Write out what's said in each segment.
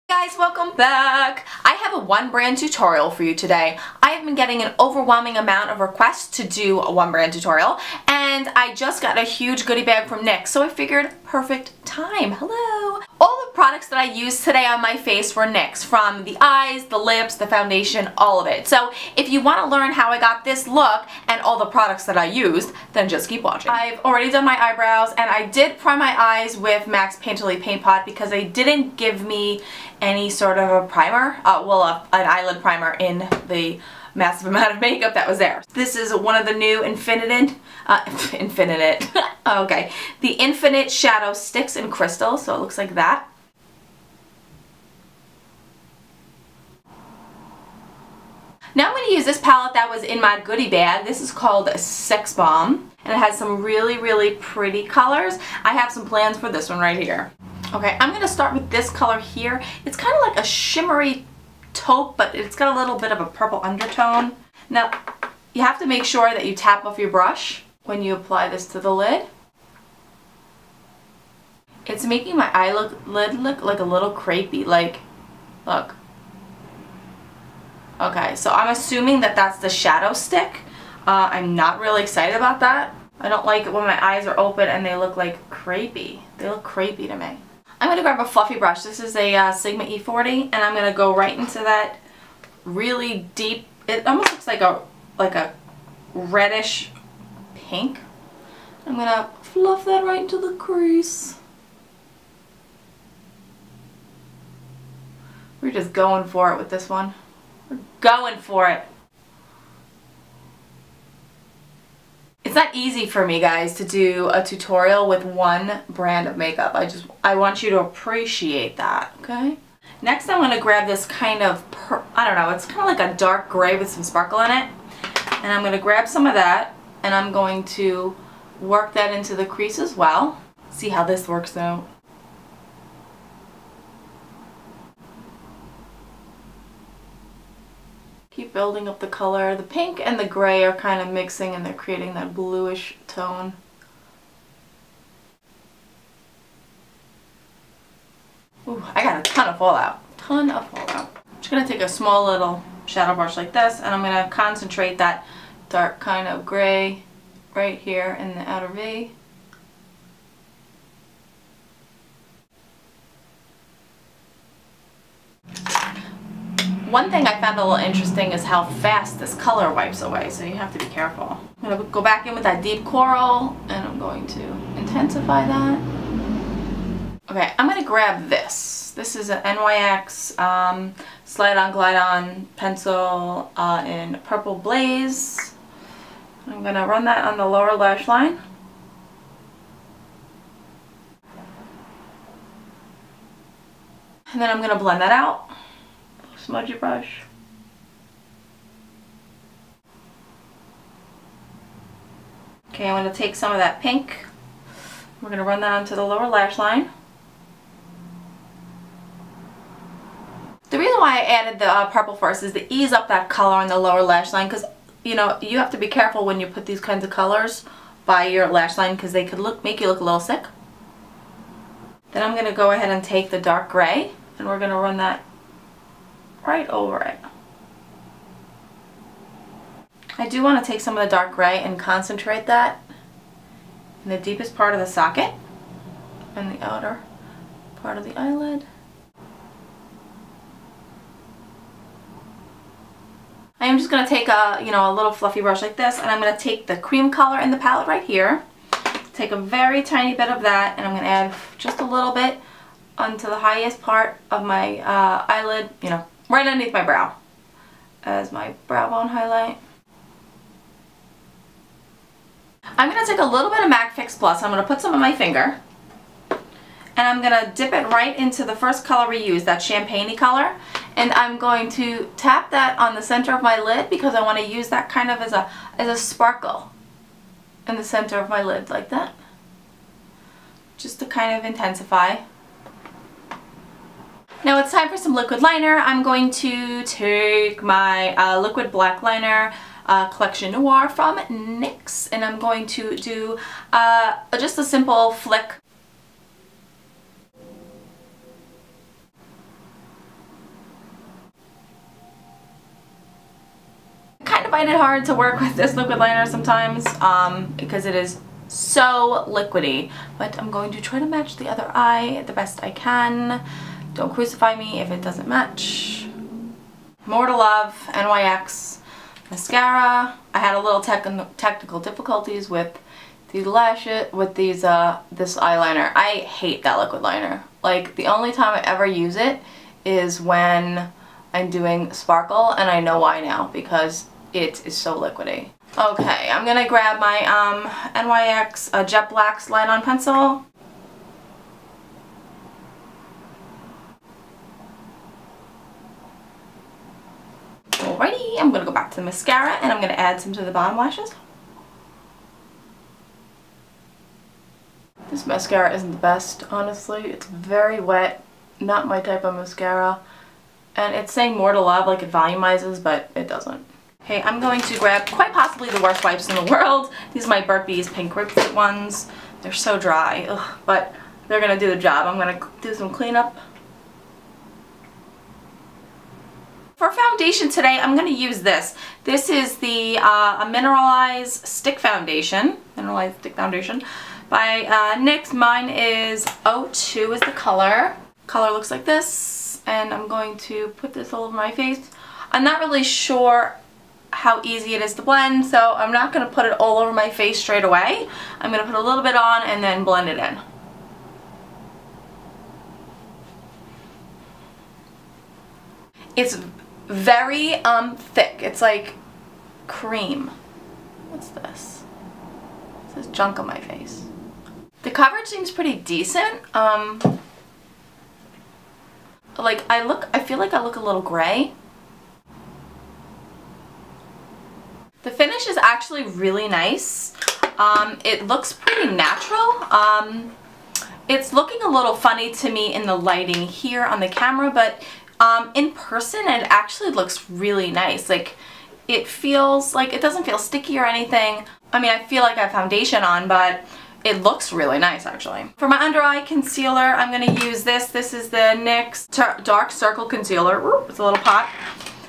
Guys, welcome back. I have a one brand tutorial for you today. I have been getting an overwhelming amount of requests to do a one brand tutorial, and I just got a huge goodie bag from NYX, so I figured perfect time. Hello. All the products that I used today on my face were NYX, from the eyes, the lips, the foundation, all of it. So if you want to learn how I got this look and all the products that I used, then just keep watching. I've already done my eyebrows, and I did prime my eyes with MAC's Painterly Paint Pot because they didn't give me any sort of a primer, an eyelid primer in the massive amount of makeup that was there. This is one of the new the Infinite Shadow Sticks in Crystal, so it looks like that. Now I'm going to use this palette that was in my goodie bag. This is called Sex Bomb, and it has some really pretty colors. I have some plans for this one right here. Okay, I'm going to start with this color here. It's kind of like a shimmery taupe, but it's got a little bit of a purple undertone. Now, you have to make sure that you tap off your brush when you apply this to the lid. It's making my eyelid look like a little crepey, like, look. Okay, so I'm assuming that that's the shadow stick. I'm not really excited about that. I don't like it when my eyes are open and they look like crepey. They look crepey to me. I'm going to grab a fluffy brush. This is a Sigma E40, and I'm going to go right into that really deep, it almost looks like a reddish pink. I'm going to fluff that right into the crease. We're just going for it with this one. We're going for it. It's not easy for me, guys, to do a tutorial with one brand of makeup. I want you to appreciate that, okay? Next, I'm going to grab this kind of, I don't know, it's kind of like a dark gray with some sparkle in it. And I'm going to grab some of that, and I'm going to work that into the crease as well. See how this works out. Keep building up the color. The pink and the gray are kind of mixing, and they're creating that bluish tone. Ooh, I got a ton of fallout. I'm just going to take a small little shadow brush like this, and I'm going to concentrate that dark kind of gray right here in the outer V. One thing I found a little interesting is how fast this color wipes away, so you have to be careful. I'm going to go back in with that deep coral, and I'm going to intensify that. Okay, I'm going to grab this. This is an NYX Slide On Glide On pencil in Purple Blaze. I'm going to run that on the lower lash line. And then I'm going to blend that out. Smudgy brush. Okay, I'm going to take some of that pink. We're going to run that onto the lower lash line. The reason why I added the purple first is to ease up that color on the lower lash line, because you know, you have to be careful when you put these kinds of colors by your lash line, because they could make you look a little sick. Then I'm going to go ahead and take the dark gray, and we're going to run that right over it. I do want to take some of the dark gray and concentrate that in the deepest part of the socket and the outer part of the eyelid. I am just going to take a little fluffy brush like this, and I'm going to take the cream color in the palette right here, take a very tiny bit of that, and I'm going to add just a little bit onto the highest part of my eyelid, right underneath my brow as my brow bone highlight. I'm going to take a little bit of MAC Fix Plus. I'm going to put some on my finger, and I'm going to dip it right into the first color we used, that champagne-y color, and I'm going to tap that on the center of my lid because I want to use that kind of as a sparkle in the center of my lid, like that, just to kind of intensify. Now it's time for some liquid liner. I'm going to take my liquid black liner collection Noir from NYX, and I'm going to do just a simple flick to find it hard to work with this liquid liner sometimes because it is so liquidy, but I'm going to try to match the other eye the best I can. Don't crucify me if it doesn't match. More to Love, NYX mascara. I had a little technical difficulties with these lashes, with these this eyeliner. I hate that liquid liner. Like, the only time I ever use it is when I'm doing sparkle, and I know why now, because it is so liquidy. Okay, I'm gonna grab my NYX Jet Black's line on pencil. Alrighty, I'm gonna go back to the mascara and I'm gonna add some to the bottom lashes. This mascara isn't the best, honestly. It's very wet, not my type of mascara. And it's saying More to Love, like it volumizes, but it doesn't. Okay, I'm going to grab quite possibly the worst wipes in the world. These are my Burt's Bees Pink Grapefruit ones. They're so dry, ugh, but they're gonna do the job. I'm gonna do some cleanup. For foundation today, I'm going to use this. This is the Mineralize Stick Foundation. Mineralize Stick Foundation by NYX. Mine is 02 is the color. Color looks like this, and I'm going to put this all over my face. I'm not really sure how easy it is to blend, so I'm not going to put it all over my face straight away. I'm going to put a little bit on and then blend it in. It's very thick. It's like cream. What's this? This is junk on my face. The coverage seems pretty decent. Like I feel like I look a little gray. The finish is actually really nice. It looks pretty natural. It's looking a little funny to me in the lighting here on the camera, but in person it actually looks really nice. Like, it feels like it doesn't feel sticky or anything. I mean, I feel like I have foundation on, but it looks really nice actually. For my under eye concealer, I'm going to use this. This is the NYX Dark Circle Concealer. Ooh, it's a little pot.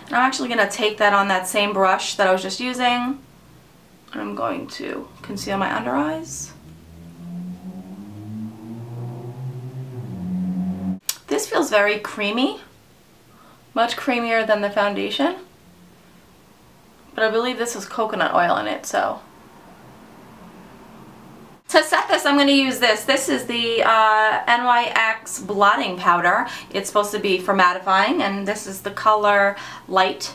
And I'm actually going to take that on that same brush that I was just using. And I'm going to conceal my under eyes. This feels very creamy. Much creamier than the foundation. But I believe this has coconut oil in it, so. To set this, I'm going to use this. This is the NYX blotting powder. It's supposed to be for mattifying, and this is the color Light.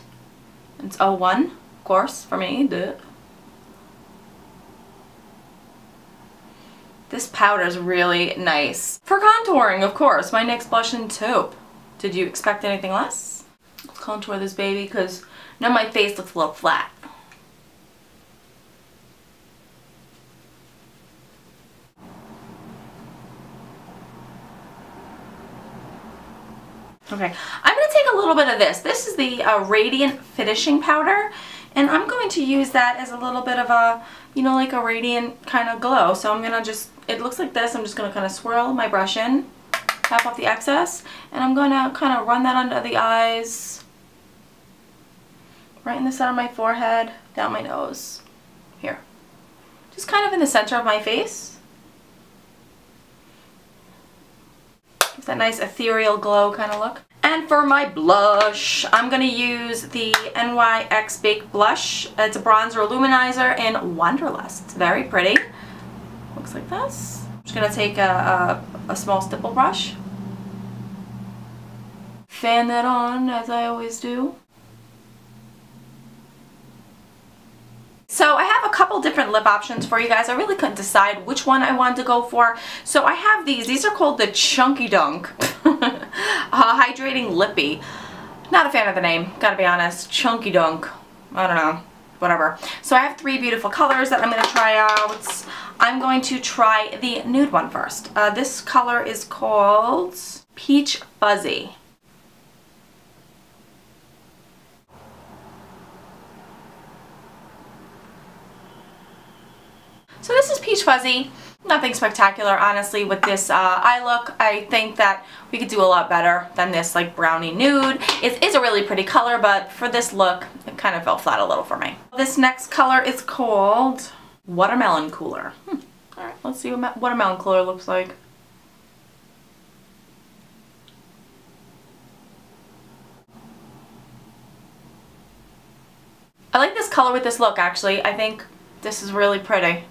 It's 01, of course, for me. Duh. This powder is really nice. For contouring, of course, my NYX blush in taupe. Did you expect anything less? Let's contour this baby because now my face looks a little flat. Okay, I'm going to take a little bit of this. This is the Radiant Finishing Powder, and I'm going to use that as a little bit of a, you know, like a radiant kind of glow. So I'm going to just, it looks like this, I'm just going to kind of swirl my brush in. Tap off the excess, and I'm going to kind of run that under the eyes, right in the center of my forehead, down my nose, here. Just kind of in the center of my face. Gives that nice ethereal glow kind of look. And for my blush, I'm going to use the NYX Baked Blush. It's a bronzer luminizer in Wanderlust. It's very pretty. Looks like this. I'm just going to take a small stipple brush. Fan that on, as I always do. So I have a couple different lip options for you guys. I really couldn't decide which one I wanted to go for. So I have these. These are called the Chunky Dunk Hydrating Lippy. Not a fan of the name, gotta be honest. Chunky Dunk. I don't know. Whatever. So I have three beautiful colors that I'm going to try out. I'm going to try the nude one first. This color is called Peach Fuzzy. So this is Peach Fuzzy. Nothing spectacular, honestly, with this eye look. I think that we could do a lot better than this like brownie nude. It is a really pretty color, but for this look, it kind of fell flat a little for me. This next color is called Watermelon Cooler. Alright, let's see what Watermelon Cooler looks like. I like this color with this look actually. I think this is really pretty.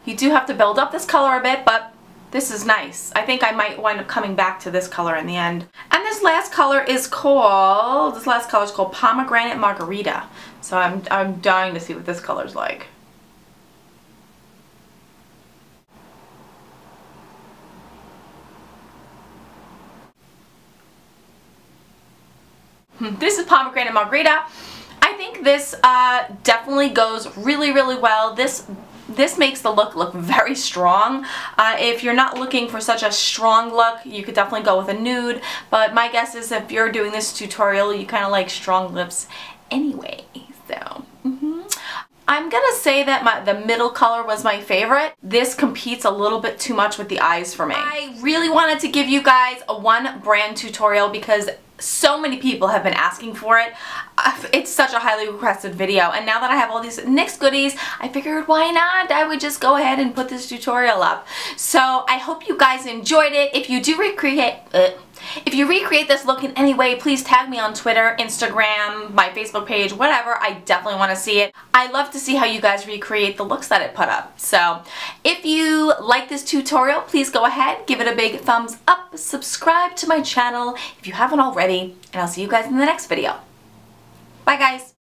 You do have to build up this color a bit, but this is nice. I think I might wind up coming back to this color in the end. And this last color is called, Pomegranate Margarita. So I'm dying to see what this color's like. This is Pomegranate Margarita. I think this definitely goes really, really well. This makes the look very strong. If you're not looking for such a strong look, you could definitely go with a nude, but my guess is if you're doing this tutorial, you kind of like strong lips anyway. So, I'm gonna say that the middle color was my favorite. This competes a little bit too much with the eyes for me. I really wanted to give you guys a one brand tutorial because so many people have been asking for it. It's such a highly requested video, and now that I have all these NYX goodies, I figured why not? I would just go ahead and put this tutorial up. So I hope you guys enjoyed it. If you do recreate this look in any way, please tag me on Twitter, Instagram, my Facebook page, whatever. I definitely want to see it. I love to see how you guys recreate the looks that it put up. So if you like this tutorial, please go ahead, give it a big thumbs up, subscribe to my channel if you haven't already, and I'll see you guys in the next video. Bye guys!